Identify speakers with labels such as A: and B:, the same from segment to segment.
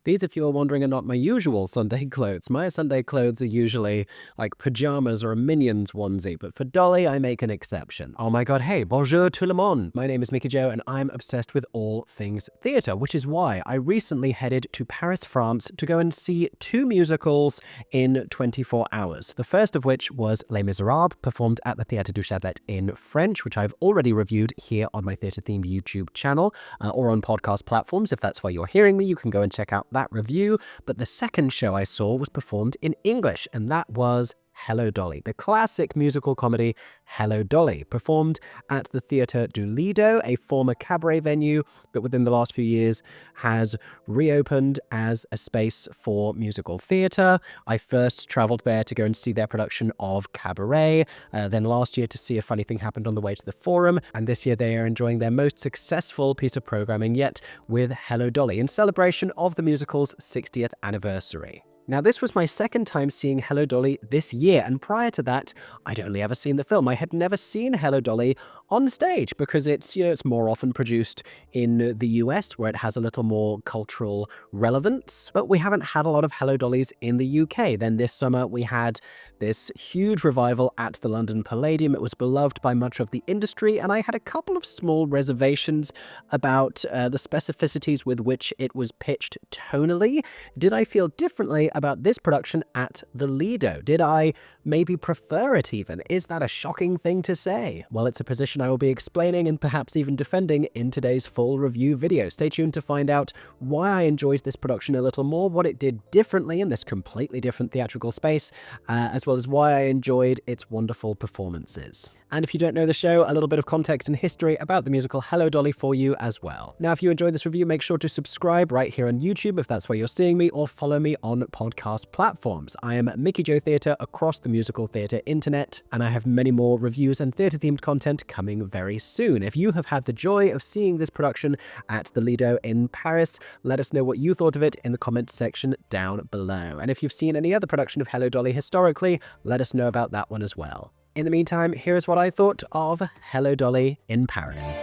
A: These, if you're wondering, are not my usual Sunday clothes. My Sunday clothes are usually like pajamas or a Minions onesie, but for Dolly, I make an exception. Oh my god, hey, bonjour tout le monde. My name is Mickey Joe, and I'm obsessed with all things theatre, which is why I recently headed to Paris, France to go and see 2 musicals in 24 hours. The first of which was Les Miserables, performed at the Theatre du Lido in French, which I've already reviewed here on my theatre-themed YouTube channel, or on podcast platforms. If that's why you're hearing me, you can go and check out that review. But the second show I saw was performed in English, and that was Hello Dolly, the classic musical comedy Hello Dolly, performed at the Theatre du Lido, a former cabaret venue that within the last few years has reopened as a space for musical theatre. I first travelled there to go and see their production of Cabaret, then last year to see A Funny Thing Happened on the Way to the Forum, and this year they are enjoying their most successful piece of programming yet with Hello Dolly in celebration of the musical's 60th anniversary. Now, this was my second time seeing Hello Dolly this year, and prior to that, I'd only ever seen the film. I had never seen Hello Dolly on stage because it's more often produced in the US, where it has a little more cultural relevance, but we haven't had a lot of Hello Dollys in the UK. Then this summer, we had this huge revival at the London Palladium. It was beloved by much of the industry, and I had a couple of small reservations about the specificities with which it was pitched tonally. Did I feel differently about this production at the Lido? Did I maybe prefer it even? Is that a shocking thing to say? Well, it's a position I will be explaining and perhaps even defending in today's full review video. Stay tuned to find out why I enjoyed this production a little more, what it did differently in this completely different theatrical space, as well as why I enjoyed its wonderful performances. And if you don't know the show, a little bit of context and history about the musical Hello Dolly for you as well. Now, if you enjoyed this review, make sure to subscribe right here on YouTube if that's where you're seeing me, or follow me on podcast platforms. I am Mickey Joe Theatre across the musical theatre internet, and I have many more reviews and theatre-themed content coming very soon. If you have had the joy of seeing this production at the Lido in Paris, let us know what you thought of it in the comments section down below. And if you've seen any other production of Hello Dolly historically, let us know about that one as well. In the meantime, here's what I thought of Hello Dolly in Paris.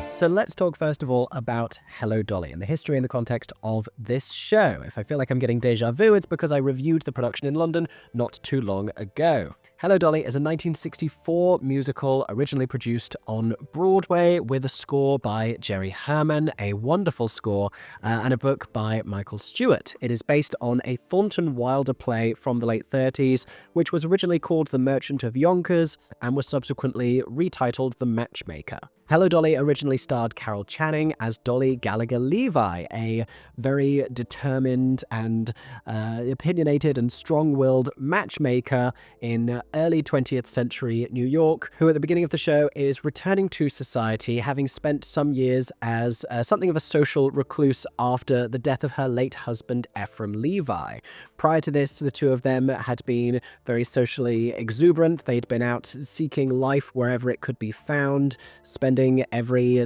A: So let's talk first of all about Hello Dolly and the history and the context of this show. If I feel like I'm getting deja vu, it's because I reviewed the production in London not too long ago. Hello Dolly is a 1964 musical originally produced on Broadway with a score by Jerry Herman, a wonderful score, and a book by Michael Stewart. It is based on a Thornton Wilder play from the late 30s, which was originally called The Merchant of Yonkers and was subsequently retitled The Matchmaker. Hello Dolly originally starred Carol Channing as Dolly Gallagher Levi, a very determined and opinionated and strong-willed matchmaker in early 20th century New York, who at the beginning of the show is returning to society, having spent some years as something of a social recluse after the death of her late husband, Ephraim Levi. Prior to this, the two of them had been very socially exuberant. They'd been out seeking life wherever it could be found, spending every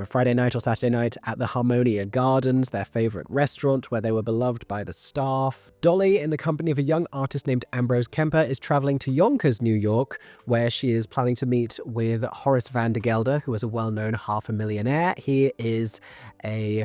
A: Friday night or Saturday night at the Harmonia Gardens, their favorite restaurant where they were beloved by the staff. Dolly, in the company of a young artist named Ambrose Kemper, is traveling to Yonkers, New York, where she is planning to meet with Horace Van der Gelder, who is a well-known half-a-millionaire. He is a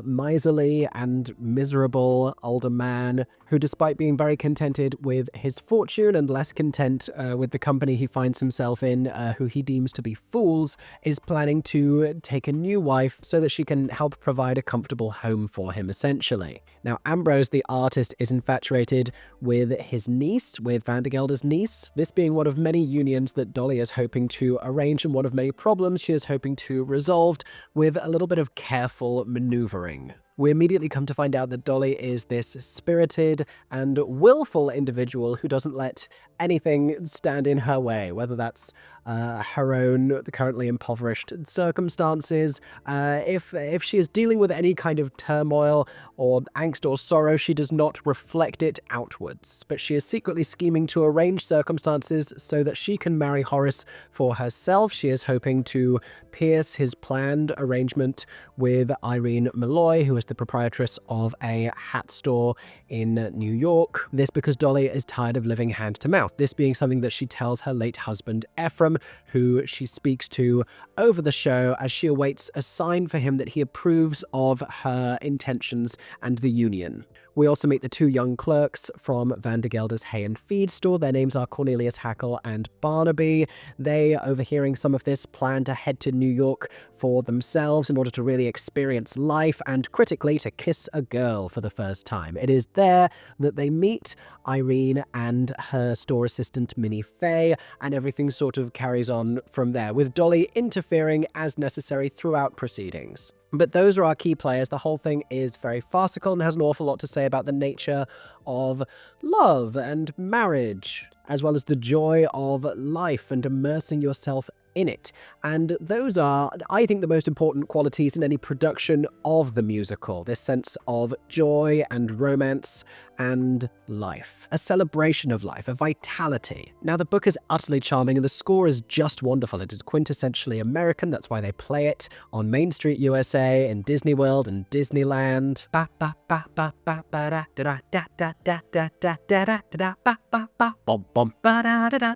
A: miserly and miserable older man who, despite being very contented with his fortune and less content with the company he finds himself in, who he deems to be fools, is planning to take a new wife so that she can help provide a comfortable home for him, essentially. Now, Ambrose, the artist, is infatuated with his niece, with Van der Gelder's niece, this being one of many unions that Dolly is hoping to arrange and one of many problems she is hoping to resolve with a little bit of careful maneuvering. We immediately come to find out that Dolly is this spirited and willful individual who doesn't let anything stand in her way, whether that's her own currently impoverished circumstances. If she is dealing with any kind of turmoil or angst or sorrow, she does not reflect it outwards, but she is secretly scheming to arrange circumstances so that she can marry Horace for herself. She is hoping to pierce his planned arrangement with Irene Malloy, who is the proprietress of a hat store in New York. This because Dolly is tired of living hand to mouth, this being something that she tells her late husband Ephraim, him, who she speaks to over the show as she awaits a sign for him that he approves of her intentions and the union. We also meet the two young clerks from Van der Gelder's Hay and Feed store. Their names are Cornelius Hackle and Barnaby. They, overhearing some of this, plan to head to New York for themselves in order to really experience life and, critically, to kiss a girl for the first time. It is there that they meet Irene and her store assistant Minnie Fay, and everything sort of carries on from there, with Dolly interfering as necessary throughout proceedings. But those are our key players. The whole thing is very farcical and has an awful lot to say about the nature of love and marriage, as well as the joy of life and immersing yourself in it. And those are, I think, the most important qualities in any production of the musical. This sense of joy and romance and life. A celebration of life, a vitality. Now, the book is utterly charming and the score is just wonderful. It is quintessentially American. That's why they play it on Main Street, USA, in Disney World and Disneyland.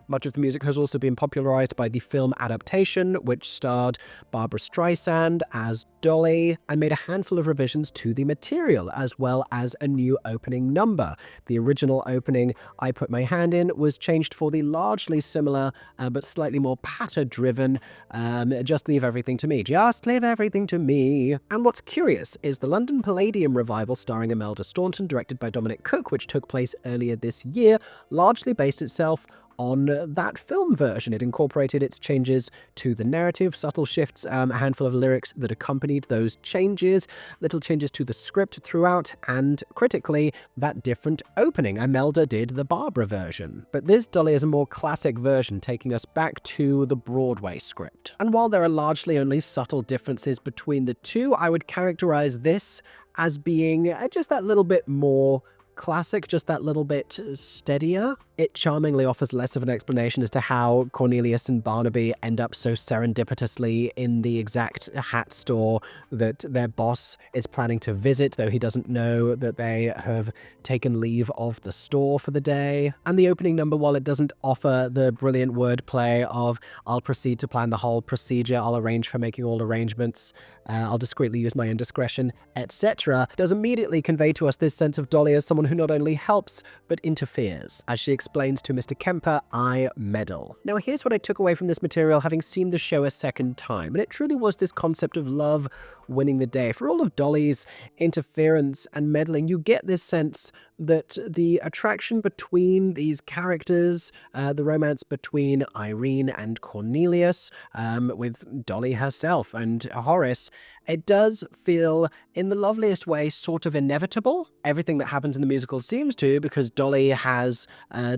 A: Much of the music has also been popularized by the film adaptation, which starred Barbra Streisand as Dolly and made a handful of revisions to the material, as well as a new opening number. The original opening, I Put My Hand In, was changed for the largely similar but slightly more patter-driven Just Leave Everything to Me. Just Leave Everything to Me. And what's curious is the London Palladium revival starring Imelda Staunton, directed by Dominic Cooke, which took place earlier this year, largely based itself on that film version. It incorporated its changes to the narrative, subtle shifts, a handful of lyrics that accompanied those changes, little changes to the script throughout, and critically, that different opening. Imelda did the Barbara version. But this, Dolly, is a more classic version, taking us back to the Broadway script. And while there are largely only subtle differences between the two, I would characterize this as being just that little bit more classic, just that little bit steadier. It charmingly offers less of an explanation as to how Cornelius and Barnaby end up so serendipitously in the exact hat store that their boss is planning to visit, though he doesn't know that they have taken leave of the store for the day. And the opening number, while it doesn't offer the brilliant wordplay of "I'll proceed to plan the whole procedure, I'll arrange for making all arrangements, I'll discreetly use my indiscretion," etc., does immediately convey to us this sense of Dolly as someone who not only helps, but interferes. As she explains to Mr. Kemper, "I meddle." Now, here's what I took away from this material, having seen the show a second time, and it truly was this concept of love winning the day. For all of Dolly's interference and meddling, you get this sense that the attraction between these characters, the romance between Irene and Cornelius, with Dolly herself and Horace, it does feel, in the loveliest way, sort of inevitable. Everything that happens in the musical seems to, because Dolly has,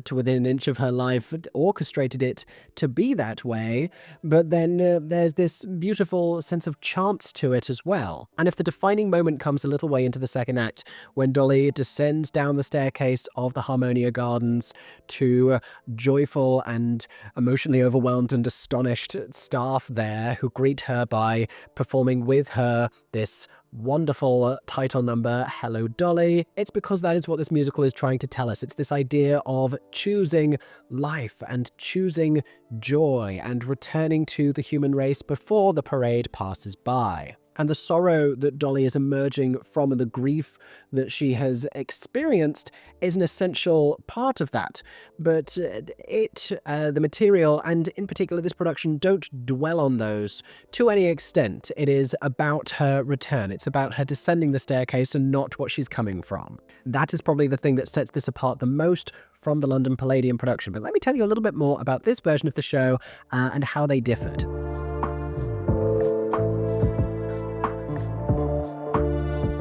A: to within an inch of her life, orchestrated it to be that way. But then there's this beautiful sense of chance to it as well. And if the defining moment comes a little way into the second act, when Dolly descends down the staircase of the Harmonia Gardens to joyful and emotionally overwhelmed and astonished staff there who greet her by performing with her this wonderful title number, Hello Dolly, it's because that is what this musical is trying to tell us. It's this idea of choosing life and choosing joy and returning to the human race before the parade passes by. And the sorrow that Dolly is emerging from and the grief that she has experienced is an essential part of that. But the material, and in particular this production, don't dwell on those to any extent. It is about her return. It's about her descending the staircase and not what she's coming from. That is probably the thing that sets this apart the most from the London Palladium production. But let me tell you a little bit more about this version of the show and how they differed.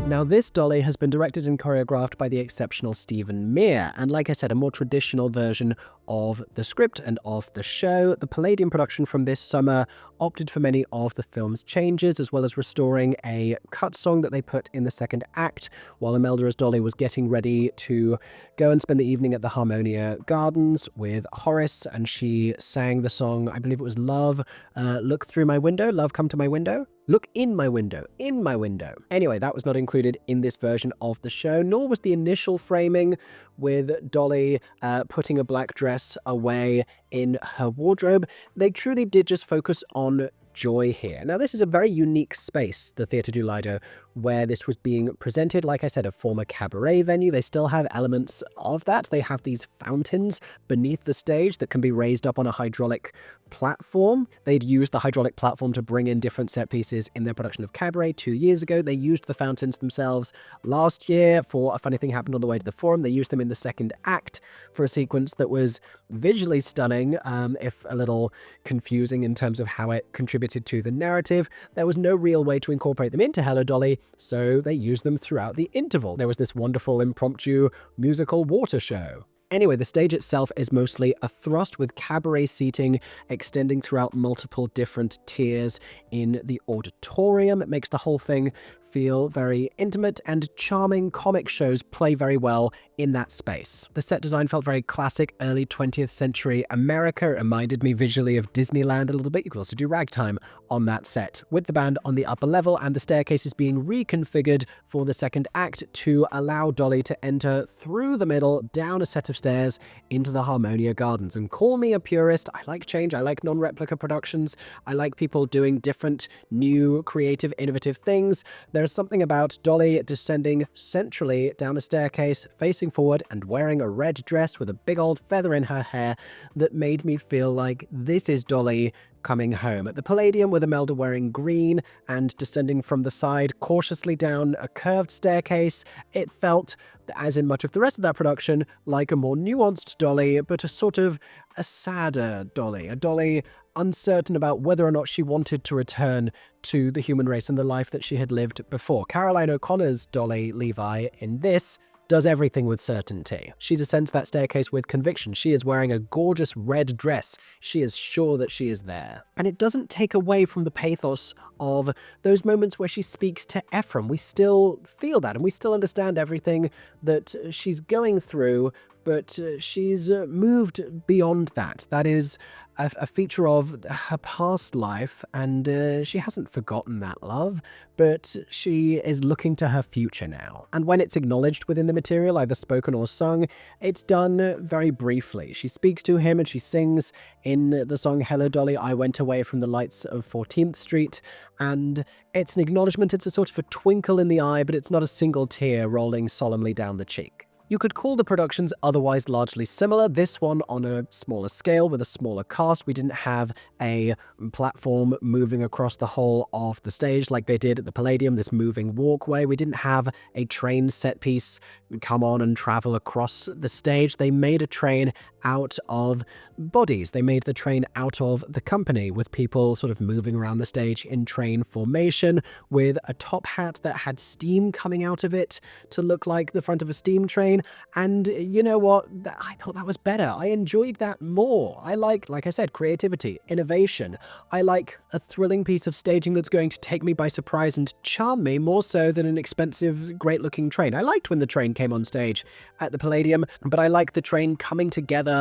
A: Now, this Dolly has been directed and choreographed by the exceptional Stephen Mear, and like I said, a more traditional version of the script and of the show. The Palladium production from this summer opted for many of the film's changes, as well as restoring a cut song that they put in the second act, while Imelda as Dolly was getting ready to go and spend the evening at the Harmonia Gardens with Horace, and she sang the song, I believe it was Love, Look Through My Window, Love Come to My Window. Look in my window, in my window. Anyway, that was not included in this version of the show, nor was the initial framing with Dolly putting a black dress away in her wardrobe. They truly did just focus on joy here. Now, this is a very unique space, the Theatre du Lido, where this was being presented. Like I said, a former cabaret venue. They still have elements of that. They have these fountains beneath the stage that can be raised up on a hydraulic platform. They'd used the hydraulic platform to bring in different set pieces in their production of Cabaret 2 years ago. They used the fountains themselves last year for A Funny Thing Happened on the Way to the Forum. They used them in the second act for a sequence that was visually stunning, if a little confusing in terms of how it contributed to the narrative. There was no real way to incorporate them into Hello Dolly, so they used them throughout the interval. There was this wonderful impromptu musical water show. Anyway, the stage itself is mostly a thrust with cabaret seating extending throughout multiple different tiers in the auditorium. It makes the whole thing feel very intimate, and charming comic shows play very well in that space. The set design felt very classic early 20th century America. It reminded me visually of Disneyland a little bit. You could also do ragtime on that set, with the band on the upper level and the staircases being reconfigured for the second act to allow Dolly to enter through the middle, down a set of stairs into the Harmonia Gardens. And call me a purist, I like change, I like non-replica productions, I like people doing different, new, creative, innovative things. There's something about Dolly descending centrally down a staircase, facing forward and wearing a red dress with a big old feather in her hair that made me feel like this is Dolly coming home. At the Palladium, with Imelda wearing green and descending from the side cautiously down a curved staircase, it felt, as in much of the rest of that production, like a more nuanced Dolly, but a sort of a sadder Dolly, a Dolly uncertain about whether or not she wanted to return to the human race and the life that she had lived before. Caroline O'Connor's Dolly Levi in this does everything with certainty. She descends that staircase with conviction. She is wearing a gorgeous red dress. She is sure that she is there. And it doesn't take away from the pathos of those moments where she speaks to Ephraim. We still feel that, and we still understand everything that she's going through, but she's moved beyond that. That is a feature of her past life, and she hasn't forgotten that love, but she is looking to her future now. And when it's acknowledged within the material, either spoken or sung, it's done very briefly. She speaks to him and she sings in the song Hello Dolly, I Went Away from the Lights of 14th Street, and it's an acknowledgement. It's a sort of a twinkle in the eye, but it's not a single tear rolling solemnly down the cheek. You could call the productions otherwise largely similar, this one on a smaller scale with a smaller cast. We didn't have a platform moving across the whole of the stage like they did at the Palladium, this moving walkway. We didn't have a train set piece come on and travel across the stage. They made a train out of bodies. They made the train out of the company, with people sort of moving around the stage in train formation, with a top hat that had steam coming out of it to look like the front of a steam train. And you know what? I thought that was better. I enjoyed that more. I like I said, creativity, innovation. I like a thrilling piece of staging that's going to take me by surprise and charm me more so than an expensive, great-looking train. I liked when the train came on stage at the Palladium, but I like the train coming together,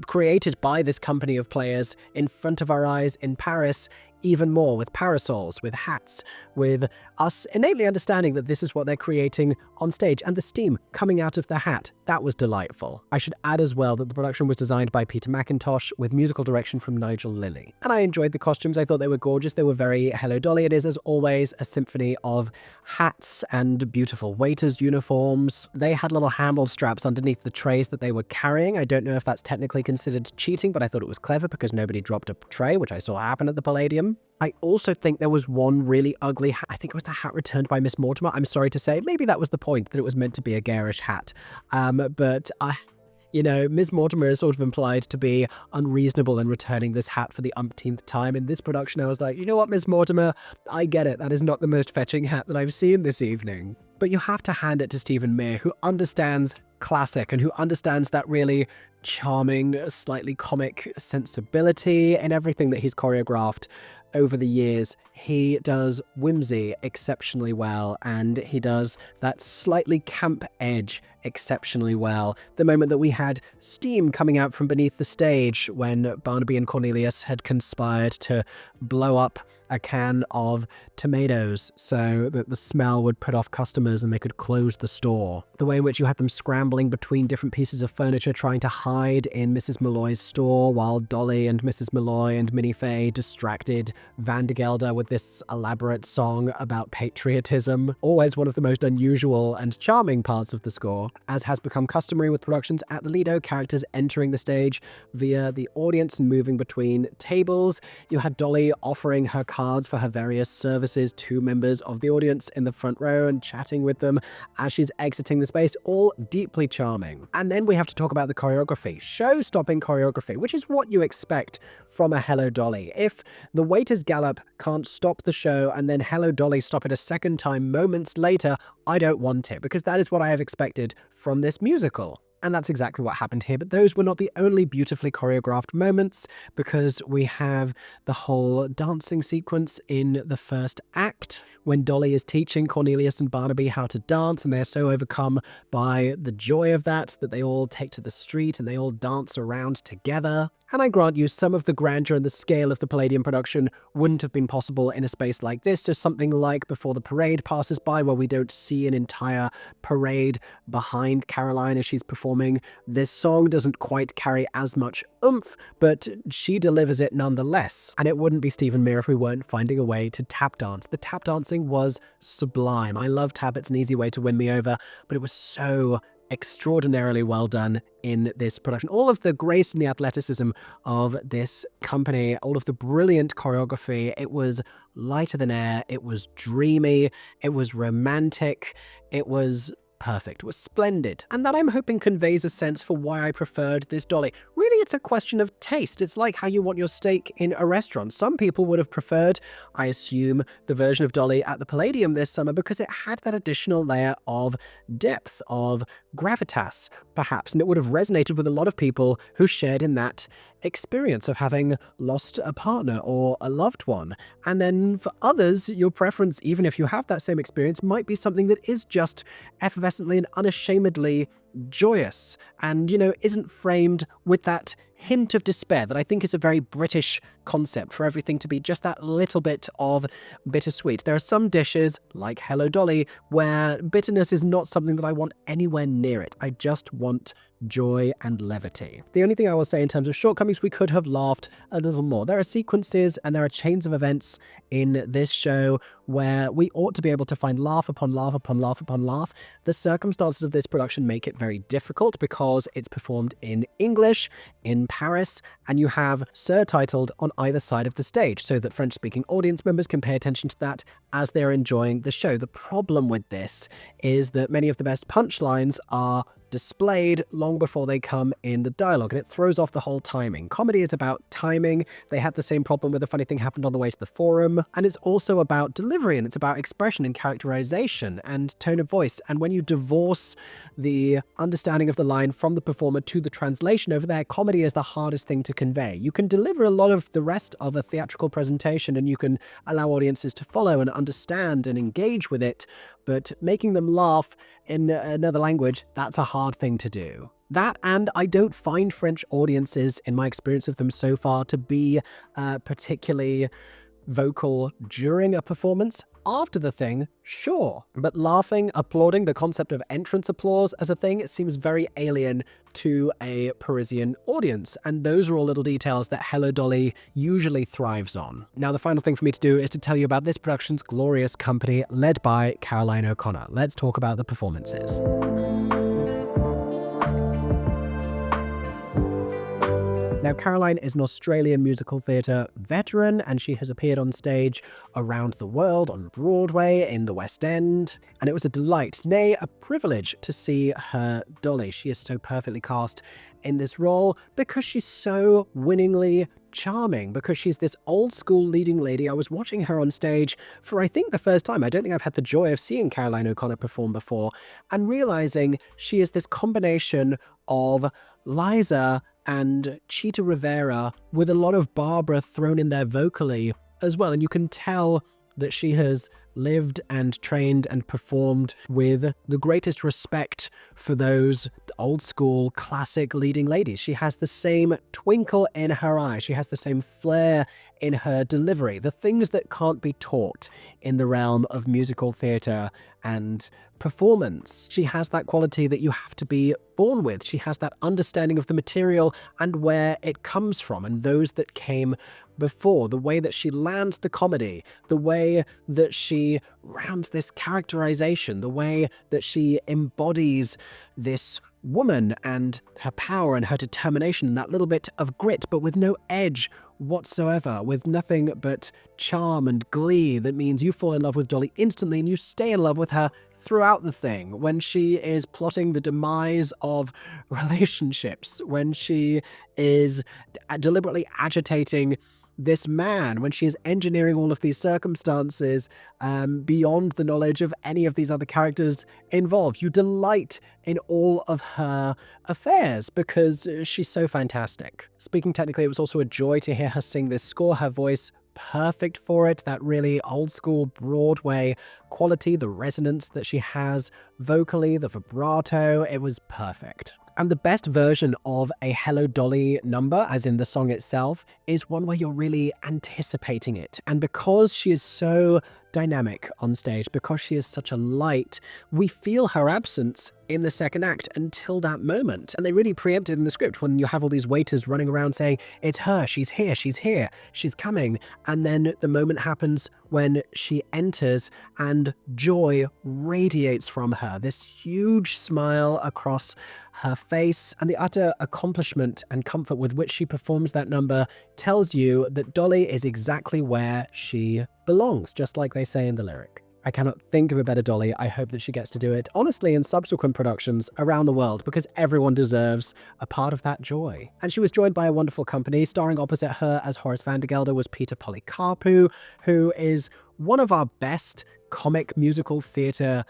A: created by this company of players in front of our eyes in Paris, even more, with parasols, with hats, with us innately understanding that this is what they're creating on stage, and the steam coming out of the hat. That was delightful. I should add as well that the production was designed by Peter McIntosh with musical direction from Nigel Lilly. And I enjoyed the costumes. I thought they were gorgeous. They were very Hello Dolly. It is, as always, a symphony of hats and beautiful waiters' uniforms. They had little handle straps underneath the trays that they were carrying. I don't know if that's technically considered cheating, but I thought it was clever because nobody dropped a tray, which I saw happen at the Palladium. I also think there was one really ugly hat. I think it was the hat returned by Miss Mortimer. I'm sorry to say, maybe that was the point, that it was meant to be a garish hat. But Miss Mortimer is sort of implied to be unreasonable in returning this hat for the umpteenth time. In this production, I was like, you know what, Miss Mortimer? I get it. That is not the most fetching hat that I've seen this evening. But you have to hand it to Stephen Mear, who understands classic and who understands that really charming, slightly comic sensibility in everything that he's choreographed over the years. He does whimsy exceptionally well, and he does that slightly camp edge exceptionally well. The moment that we had steam coming out from beneath the stage when Barnaby and Cornelius had conspired to blow up a can of tomatoes so that the smell would put off customers and they could close the store. The way in which you had them scrambling between different pieces of furniture trying to hide in Mrs. Malloy's store while Dolly and Mrs. Malloy and Minnie Fay distracted Van de Gelder with this elaborate song about patriotism. Always one of the most unusual and charming parts of the score. As has become customary with productions at the Lido, characters entering the stage via the audience and moving between tables. You had Dolly offering her cards for her various services to members of the audience in the front row and chatting with them as she's exiting the space, all deeply charming. And then we have to talk about the choreography. Show-stopping choreography, which is what you expect from a Hello Dolly. If the waiter's gallop can't stop the show and then Hello Dolly stop it a second time moments later, I don't want it, because that is what I have expected from this musical. And that's exactly what happened here. But those were not the only beautifully choreographed moments, because we have the whole dancing sequence in the first act when Dolly is teaching Cornelius and Barnaby how to dance, and they're so overcome by the joy of that they all take to the street and they all dance around together. And I grant you, some of the grandeur and the scale of the Palladium production wouldn't have been possible in a space like this. Just something like Before the Parade passes by, where we don't see an entire parade behind Caroline as she's performing. This song doesn't quite carry as much oomph, but she delivers it nonetheless. And it wouldn't be Stephen Mear if we weren't finding a way to tap dance. The tap dancing was sublime. I love tap, it's an easy way to win me over, but it was so extraordinarily well done in this production. All of the grace and the athleticism of this company, all of the brilliant choreography, it was lighter than air, it was dreamy, it was romantic, it was perfect, it was splendid. And that, I'm hoping, conveys a sense for why I preferred this Dolly. Really, it's a question of taste. It's like how you want your steak in a restaurant. Some people would have preferred, I assume, the version of Dolly at the Palladium this summer because it had that additional layer of depth, of gravitas, perhaps, and it would have resonated with a lot of people who shared in that experience of having lost a partner or a loved one. And then for others, your preference, even if you have that same experience, might be something that is just effervescently and unashamedly joyous and, isn't framed with that hint of despair that I think is a very British concept, for everything to be just that little bit of bittersweet. There are some dishes, like Hello Dolly, where bitterness is not something that I want anywhere near it. I just want joy and levity. The only thing I will say in terms of shortcomings, we could have laughed a little more. There are sequences and there are chains of events in this show where we ought to be able to find laugh upon laugh upon laugh upon laugh. The circumstances of this production make it very difficult because it's performed in English, in Paris, and you have surtitled on either side of the stage so that French-speaking audience members can pay attention to that as they're enjoying the show. The problem with this is that many of the best punchlines are displayed long before they come in the dialogue, and it throws off the whole timing. Comedy is about timing. They had the same problem with A Funny Thing Happened on the Way to the Forum, and it's also about delivery, and it's about expression and characterization and tone of voice. And when you divorce the understanding of the line from the performer to the translation over there, comedy is the hardest thing to convey. You can deliver a lot of the rest of a theatrical presentation and you can allow audiences to follow and understand and engage with it, but making them laugh in another language, that's a hard thing to do. That, and I don't find French audiences, in my experience of them so far, to be particularly vocal during a performance. After the thing, sure, but laughing, applauding, the concept of entrance applause as a thing, it seems very alien to a Parisian audience, and those are all little details that Hello Dolly usually thrives on. Now, the final thing for me to do is to tell you about this production's glorious company led by Caroline O'Connor. Let's talk about the performances. Now, Caroline is an Australian musical theatre veteran, and she has appeared on stage around the world, on Broadway, in the West End, and it was a delight, nay, a privilege to see her Dolly. She is so perfectly cast in this role because she's so winningly charming, because she's this old school leading lady. I was watching her on stage for, I think, the first time. I don't think I've had the joy of seeing Caroline O'Connor perform before, and realizing she is this combination of Liza and Chita Rivera with a lot of Barbara thrown in there vocally as well. And you can tell that she has lived and trained and performed with the greatest respect for those old school classic leading ladies. She has the same twinkle in her eye. She has the same flair in her delivery. The things that can't be taught in the realm of musical theatre and performance. She has that quality that you have to be born with. She has that understanding of the material and where it comes from and those that came before. The way that she lands the comedy, the way that she rounds this characterization, the way that she embodies this woman and her power and her determination, that little bit of grit, but with no edge whatsoever, with nothing but charm and glee that means you fall in love with Dolly instantly and you stay in love with her throughout the thing. When she is plotting the demise of relationships, when she is deliberately agitating this man, when she is engineering all of these circumstances beyond the knowledge of any of these other characters involved. You delight in all of her affairs because she's so fantastic. Speaking technically, it was also a joy to hear her sing this score. Her voice perfect for it, that really old school Broadway quality, the resonance that she has vocally, the vibrato, it was perfect. And the best version of a Hello Dolly number, as in the song itself, is one where you're really anticipating it. And because she is so dynamic on stage, because she is such a light, we feel her absence in the second act until that moment. And they really preempted in the script when you have all these waiters running around saying, it's her, she's here, she's coming. And then the moment happens when she enters and joy radiates from her. This huge smile across her face, and the utter accomplishment and comfort with which she performs that number tells you that Dolly is exactly where she belongs, just like they say in the lyric. I cannot think of a better Dolly. I hope that she gets to do it, honestly, in subsequent productions around the world, because everyone deserves a part of that joy. And she was joined by a wonderful company. Starring opposite her as Horace van der Gelder was Peter Polycarpou, who is one of our best comic musical theatre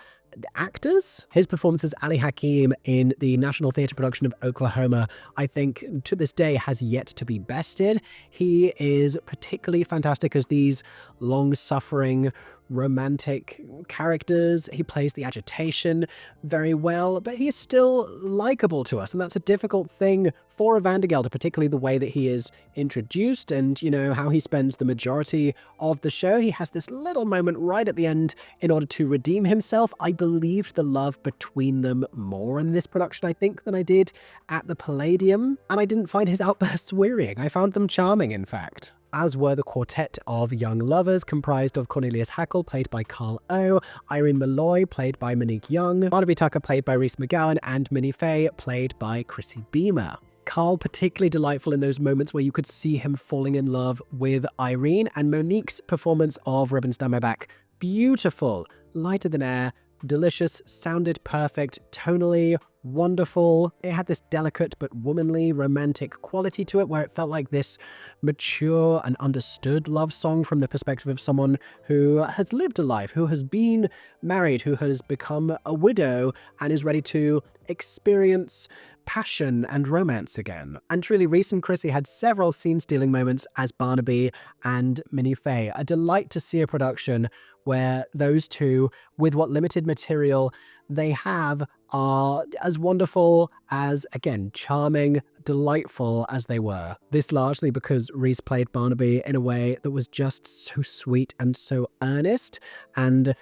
A: actors. His performance as Ali Hakim in the National Theatre production of Oklahoma, I think to this day has yet to be bested. He is particularly fantastic as these long-suffering romantic characters. He plays the agitation very well, but he is still likable to us, and that's a difficult thing for a Van der Gelder, particularly the way that he is introduced and, you know, how he spends the majority of the show. He has this little moment right at the end in order to redeem himself. I believed the love between them more in this production, I think, than I did at the Palladium, and I didn't find his outbursts wearying. I found them charming, in fact. As were the quartet of young lovers, comprised of Cornelius Hackle, played by Carl O, Irene Malloy, played by Monique Young, Barnaby Tucker, played by Rhys McGowan, and Minnie Fay, played by Chrissy Beamer. Carl particularly delightful in those moments where you could see him falling in love with Irene, and Monique's performance of Ribbon Down My Back, beautiful, lighter than air, delicious, sounded perfect, tonally wonderful. It had this delicate but womanly romantic quality to it where it felt like this mature and understood love song from the perspective of someone who has lived a life, who has been married, who has become a widow and is ready to experience passion and romance again. And truly, Rhys and Chrissy had several scene-stealing moments as Barnaby and Minnie Fay. A delight to see a production where those two, with what limited material they have, are as wonderful as, again, charming, delightful as they were. This largely because Rhys played Barnaby in a way that was just so sweet and so earnest, and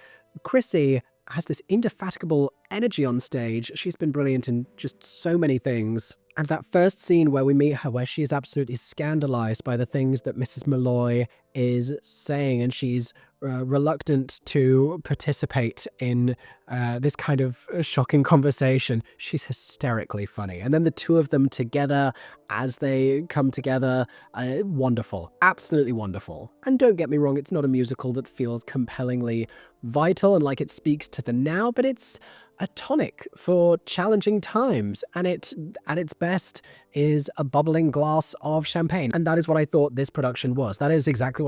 A: Chrissy has this indefatigable energy on stage. She's been brilliant in just so many things. And that first scene where we meet her, where she is absolutely scandalized by the things that Mrs. Malloy is saying, and she's reluctant to participate in this kind of shocking conversation. She's hysterically funny. And then the two of them together as they come together, wonderful, absolutely wonderful. And don't get me wrong, it's not a musical that feels compellingly vital and like it speaks to the now, but it's a tonic for challenging times, and it, at its best, is a bubbling glass of champagne. And that is what I thought this production was. That is exactly what